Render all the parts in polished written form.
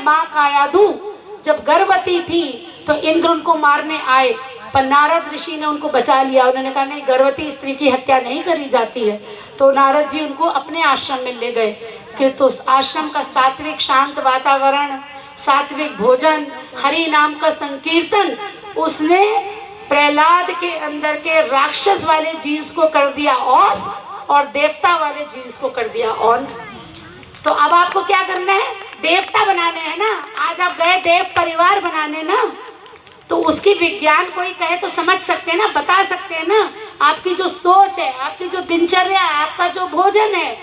माँ काया दूं। जब गर्भवती थी तो इंद्र उनको मारने आए, पर नारद ऋषि ने उनको बचा लिया। उन्होंने कहा नहीं, गर्भवती स्त्री की हत्या नहीं करी जाती है। तो नारद जी उनको अपने आश्रम में ले गए कि तो उस आश्रम का सात्विक शांत वातावरण, सात्विक भोजन, हरि नाम का संकीर्तन, उसने प्रहलाद के अंदर के राक्षस वाले जीन्स को कर दिया ऑफ और देवता वाले जीन्स को कर दिया ऑन। तो अब आपको क्या करना है? देवता बनाने हैं ना। आज आप गए देव परिवार बनाने ना, तो उसकी विज्ञान कोई कहे तो समझ सकते हैं ना, बता सकते हैं ना। आपकी जो सोच है, आपकी जो दिनचर्या है, आपका जो भोजन है,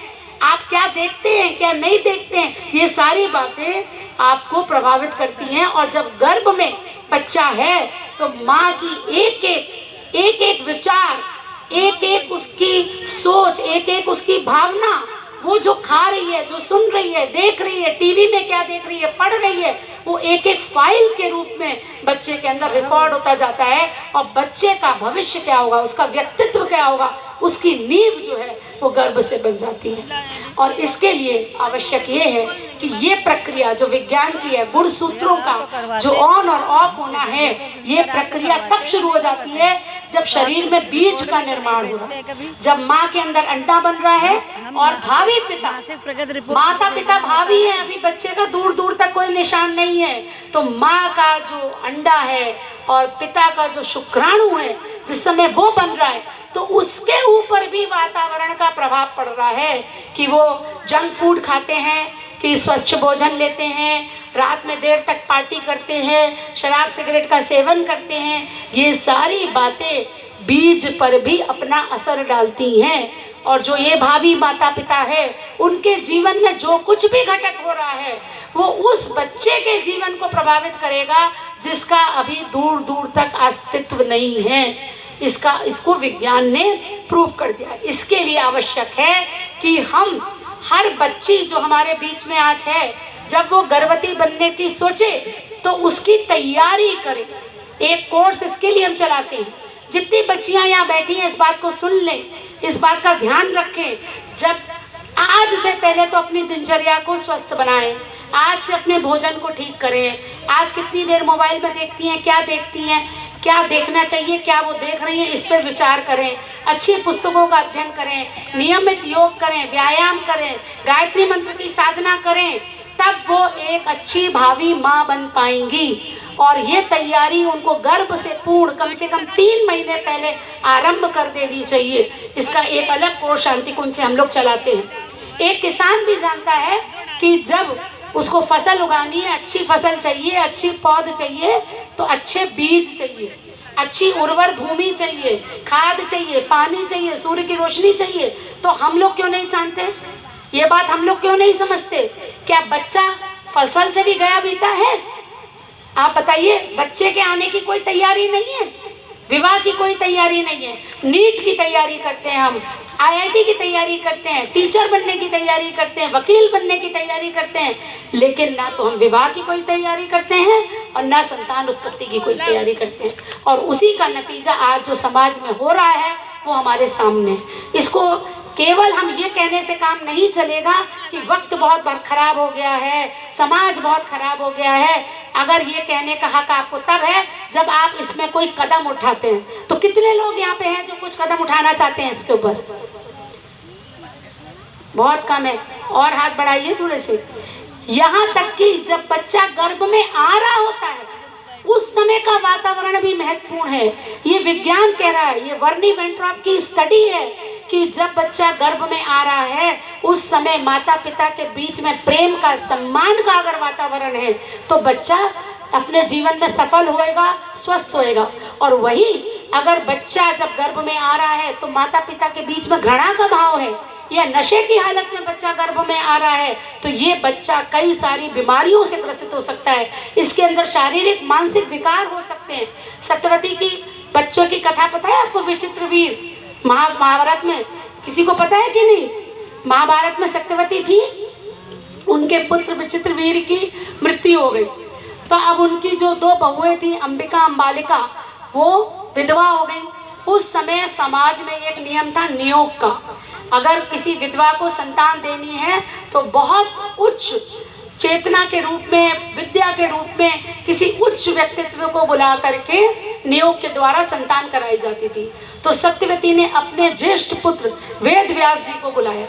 आप क्या देखते हैं क्या नहीं देखते हैं, ये सारी बातें आपको प्रभावित करती हैं। और जब गर्भ में बच्चा है तो माँ की एक एक विचार, एक एक उसकी सोच, एक एक उसकी भावना, वो जो खा रही है, जो सुन रही है, देख रही है, टीवी में क्या देख रही है, पढ़ रही है, वो एक एक फाइल के रूप में बच्चे के अंदर रिकॉर्ड होता जाता है। और बच्चे का भविष्य क्या होगा, उसका व्यक्तित्व क्या होगा, उसकी नींव जो है वो गर्भ से बन जाती है। और इसके लिए आवश्यक ये है कि ये प्रक्रिया जो विज्ञान की है, गुणसूत्रों का जो ऑन और ऑफ होना है, ये प्रक्रिया तब शुरू हो जाती है जब शरीर में बीज का निर्माण हो रहा है, जब माँ के अंदर अंडा बन रहा है और भावी पिता, माता पिता भावी है, अभी बच्चे का दूर दूर तक कोई निशान नहीं है। तो माँ का जो अंडा है और पिता का जो शुक्राणु है, जिस समय वो बन रहा है, तो उसके ऊपर भी वातावरण का प्रभाव पड़ रहा है कि वो जंक फूड खाते हैं, कि स्वच्छ भोजन लेते हैं, रात में देर तक पार्टी करते हैं, शराब सिगरेट का सेवन करते हैं। ये सारी बातें बीज पर भी अपना असर डालती हैं। और जो ये भावी माता पिता है, उनके जीवन में जो कुछ भी घटित हो रहा है, वो उस बच्चे के जीवन को प्रभावित करेगा जिसका अभी दूर दूर तक अस्तित्व नहीं है। इसको विज्ञान ने प्रूव कर दिया। इसके लिए आवश्यक है कि हम हर बच्ची जो हमारे बीच में आज है, जब वो गर्भवती बनने की सोचे तो उसकी तैयारी करें। एक कोर्स इसके लिए हम चलाते हैं। जितनी बच्चियां यहाँ बैठी हैं, इस बात को सुन लें, इस बात का ध्यान रखें। जब आज से पहले तो अपनी दिनचर्या को स्वस्थ बनाएं, आज से अपने भोजन को ठीक करें। आज कितनी देर मोबाइल में देखती हैं, क्या देखती हैं, क्या देखना चाहिए, क्या वो देख रही हैं, इस पर विचार करें। अच्छी पुस्तकों का अध्ययन करें, नियमित योग करें, व्यायाम करें, गायत्री मंत्र की साधना करें, तब वो एक अच्छी भावी माँ बन पाएंगी। और ये तैयारी उनको गर्भ से पूर्ण कम से कम 3 महीने पहले आरंभ कर देनी चाहिए। इसका एक अलग कोर्स शांति कुंज से हम लोग चलाते हैं। एक किसान भी जानता है कि जब उसको फसल उगानी है, अच्छी फसल चाहिए, अच्छी पौध चाहिए, तो अच्छे बीज चाहिए, अच्छी उर्वर भूमि चाहिए, खाद चाहिए, पानी चाहिए, सूर्य की रोशनी चाहिए। तो हम लोग क्यों नहीं जानते ये बात, हम लोग क्यों नहीं समझते? क्या बच्चा फसल से भी गया बीता है? आप बताइए। बच्चे के आने की कोई तैयारी नहीं है, विवाह की कोई तैयारी नहीं है, नीट की तैयारी करते हैं हम, IIT की तैयारी करते हैं, टीचर बनने की तैयारी करते हैं, वकील बनने की तैयारी करते हैं, लेकिन ना तो हम विवाह की कोई तैयारी करते हैं और ना संतान उत्पत्ति की कोई तैयारी करते हैं। और उसी का नतीजा आज जो समाज में हो रहा है वो हमारे सामने है। इसको केवल हम ये कहने से काम नहीं चलेगा कि वक्त बहुत खराब हो गया है, समाज बहुत खराब हो गया है। अगर ये कहने का हक आपको तब है जब आप इसमें कोई कदम उठाते हैं। तो कितने लोग यहाँ पे हैं जो कुछ कदम उठाना चाहते हैं इसके ऊपर? बहुत कम है। और हाथ बढ़ाइए थोड़े से। यहाँ तक कि जब बच्चा गर्भ में आ रहा होता है, उस समय का वातावरण भी महत्वपूर्ण है। ये विज्ञान कह रहा है, ये वर्नी वेंट्रॉप की स्टडी है कि जब बच्चा गर्भ में आ रहा है, उस समय माता पिता के बीच में प्रेम का, सम्मान का अगर वातावरण है, तो बच्चा अपने जीवन में सफल होएगा, स्वस्थ होएगा। और वही अगर बच्चा जब गर्भ में आ रहा है तो माता पिता के बीच में घृणा का भाव है, या नशे की हालत में बच्चा गर्भ में आ रहा है, तो ये बच्चा कई सारी बीमारियों से ग्रसित हो सकता है। इसके अंदर शारीरिक मानसिक विकार हो सकते हैं। सत्यवती की बच्चों की कथा पता है आपको? विचित्र वीर महाभारत में, किसी को पता है कि नहीं? महाभारत में सत्यवती थी, उनके पुत्र विचित्र वीर की मृत्यु हो गई। तो अब उनकी जो 2 बहुएं थी, अंबिका अंबालिका, वो विधवा हो गई। उस समय समाज में एक नियम था नियोग का। अगर किसी विधवा को संतान देनी है तो बहुत उच्च चेतना के रूप में के रूप में किसी उच्च व्यक्तित्व को बुला करके नियोग के द्वारा संतान कराई जाती थी। तो सत्यवती ने अपने ज्येष्ठ पुत्र वेद व्यास जी को बुलाया।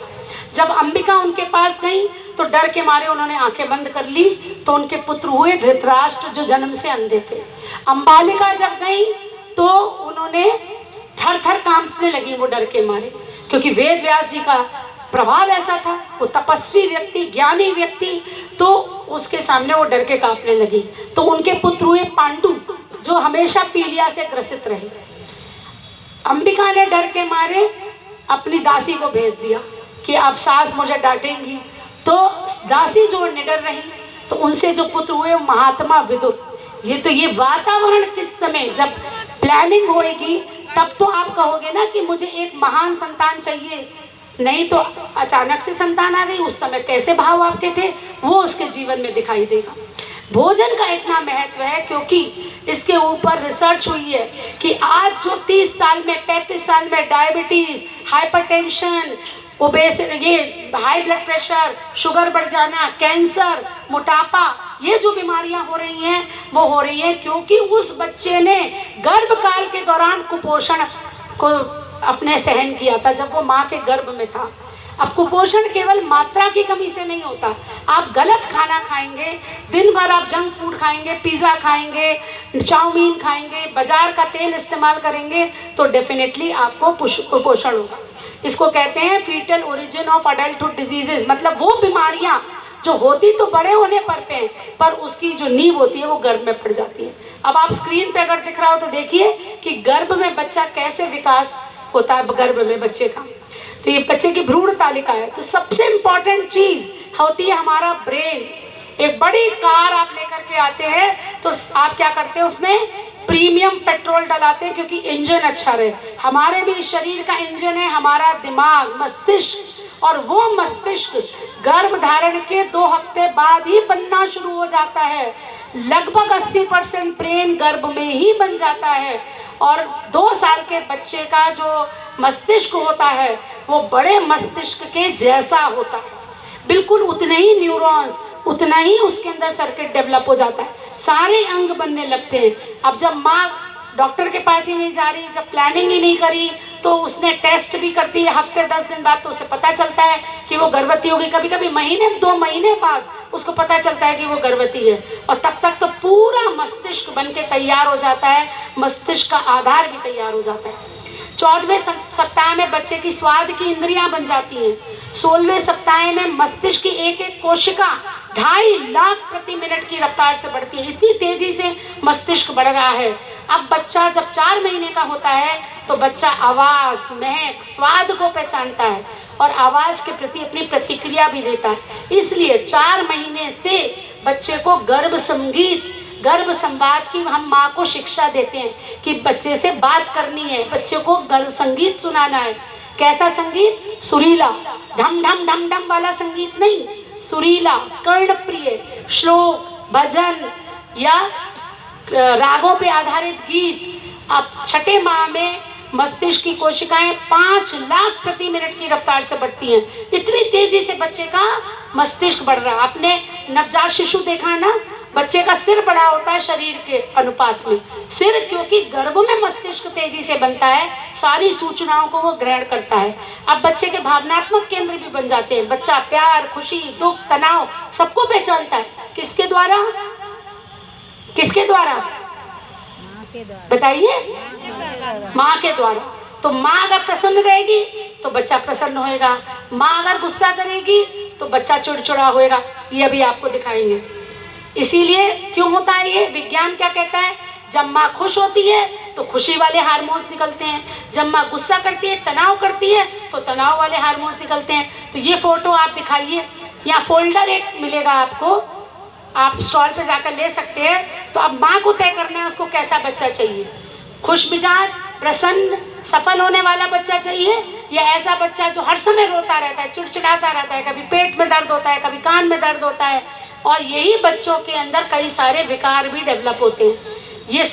जब अंबिका उनके पास गई तो डर के मारे उन्होंने आंखें बंद कर ली, तो उनके पुत्र हुए धृतराष्ट्र जो जन्म से अंधे थे। अंबालिका जब गई तो उन्होंने थर थर कांपने लगी वो डर के मारे, क्योंकि वेद व्यास जी का प्रभाव ऐसा था, वो तपस्वी व्यक्ति, ज्ञानी व्यक्ति, तो उसके सामने वो डर के कांपने लगी। तो उनके पुत्र हुए पांडु जो हमेशा पीलिया से ग्रसित रहे। अंबिका ने डर के मारे अपनी दासी को भेज दिया कि अब सास मुझे डांटेंगी, तो दासी जो निडर रही, तो उनसे जो पुत्र हुए महात्मा विदुर। ये वातावरण किस समय जब प्लानिंग होएगी तब तो आप कहोगे ना कि मुझे एक महान संतान चाहिए, नहीं तो अचानक से संतान आ गई, उस समय कैसे भाव आपके थे वो उसके जीवन में दिखाई देगा। भोजन का इतना महत्व है क्योंकि इसके ऊपर रिसर्च हुई है कि आज जो 30 साल में 35 साल में डायबिटीज़, हाइपरटेंशन, ओबेसिटी, ये हाई ब्लड प्रेशर, शुगर बढ़ जाना, कैंसर, मोटापा, ये जो बीमारियां हो रही हैं वो हो रही हैं क्योंकि उस बच्चे ने गर्भकाल के दौरान कुपोषण को अपने सहन किया था जब वो माँ के गर्भ में था। अब कुपोषण केवल मात्रा की कमी से नहीं होता, आप गलत खाना खाएंगे, दिन भर आप जंक फूड खाएंगे, पिज़्ज़ा खाएंगे, चाउमीन खाएंगे, बाजार का तेल इस्तेमाल करेंगे, तो डेफिनेटली आपको कुपोषण होगा। इसको कहते हैं fetal origin of adulthood diseases, मतलब वो बीमारियां जो होती तो बड़े होने पर पे, पर उसकी जो नींव होती है वो गर्भ में पड़ जाती है। अब आप स्क्रीन पे अगर दिख रहा हो तो देखिए कि गर्भ में बच्चा कैसे विकास होता है गर्भ में बच्चे का। तो ये बच्चे की भ्रूण तालिका है। तो सबसे इम्पॉर्टेंट चीज़ होती है हमारा ब्रेन। एक बड़ी कार आप लेकर के आते हैं तो आप क्या करते हैं, उसमें प्रीमियम पेट्रोल डलाते हैं क्योंकि इंजन अच्छा रहे। हमारे भी शरीर का इंजन है हमारा दिमाग, मस्तिष्क, और वो मस्तिष्क गर्भ धारण के 2 हफ्ते बाद ही बनना शुरू हो जाता है। लगभग 80% ब्रेन गर्भ में ही बन जाता है, और 2 साल के बच्चे का जो मस्तिष्क होता है वो बड़े मस्तिष्क के जैसा होता है, बिल्कुल उतने ही न्यूरॉन्स, उतना ही उसके अंदर सर्किट डेवलप हो जाता है, सारे अंग बनने लगते हैं। अब जब माँ डॉक्टर के पास ही नहीं जा रही, जब प्लानिंग ही नहीं करी, तो उसने टेस्ट भी करती है हफ्ते 10 दिन बाद, तो उसे पता चलता है कि वो गर्भवती होगी। कभी कभी महीने 2 महीने बाद उसको पता चलता है कि वो गर्भवती है, और तब तक तो पूरा मस्तिष्क बन के तैयार हो जाता है, मस्तिष्क का आधार भी तैयार हो जाता है। 14वें सप्ताह में बच्चे की स्वाद की इंद्रियां बन जाती हैं। 16वें सप्ताह में मस्तिष्क की एक एक कोशिका 2.5 लाख प्रति मिनट की रफ्तार से बढ़ती है। इतनी तेजी से मस्तिष्क बढ़ रहा है। अब बच्चा जब 4 महीने का होता है तो बच्चा आवाज़, महक, स्वाद को पहचानता है और आवाज़ के प्रति अपनी प्रतिक्रिया भी देता है। इसलिए 4 महीने से बच्चे को गर्भ संगीत, गर्भ संवाद की हम माँ को शिक्षा देते हैं कि बच्चे से बात करनी है, बच्चे को गर्भ संगीत सुनाना है। कैसा संगीत? सुरीला, ढम ढम ढम ढम वाला संगीत नहीं, सुरीला, कर्णप्रिय, श्लोक, भजन या रागों पे आधारित गीत। अब 6ठे माह में मस्तिष्क की कोशिकाएं 5 लाख प्रति मिनट की रफ्तार से बढ़ती हैं। इतनी तेजी से बच्चे का मस्तिष्क बढ़ रहा है। आपने नवजात शिशु देखा है ना, बच्चे का सिर बड़ा होता है शरीर के अनुपात में। सिर क्योंकि गर्भ में मस्तिष्क तेजी से बनता है, सारी सूचनाओं को वो ग्रहण करता है। अब बच्चे के भावनात्मक केंद्र भी बन जाते हैं। बच्चा प्यार, खुशी, दुख, तनाव सबको पहचानता है। किसके द्वारा? किसके द्वारा बताइए? माँ के द्वारा। तो माँ अगर प्रसन्न रहेगी तो बच्चा प्रसन्न होएगा, माँ अगर गुस्सा करेगी तो बच्चा चिड़चिड़ा होएगा। ये अभी आपको दिखाएंगे। इसीलिए क्यों होता है ये? विज्ञान क्या कहता है? जब माँ खुश होती है तो खुशी वाले हार्मोन्स निकलते हैं, जब माँ गुस्सा करती है, तनाव करती है तो तनाव वाले हार्मोन्स निकलते हैं। तो ये फोटो आप दिखाइए, या फोल्डर एक मिलेगा आपको, आप स्टॉल पे जाकर ले सकते हैं। तो अब माँ को तय करना है उसको कैसा बच्चा चाहिए, खुश मिजाज, प्रसन्न, सफल होने वाला बच्चा चाहिए, या ऐसा बच्चा जो हर समय रोता रहता है, चिड़चिड़ाता रहता है, कभी पेट में दर्द होता है, कभी कान में दर्द होता है। और यही बच्चों के अंदर कई सारे विकार भी डेवलप होते हैं। ये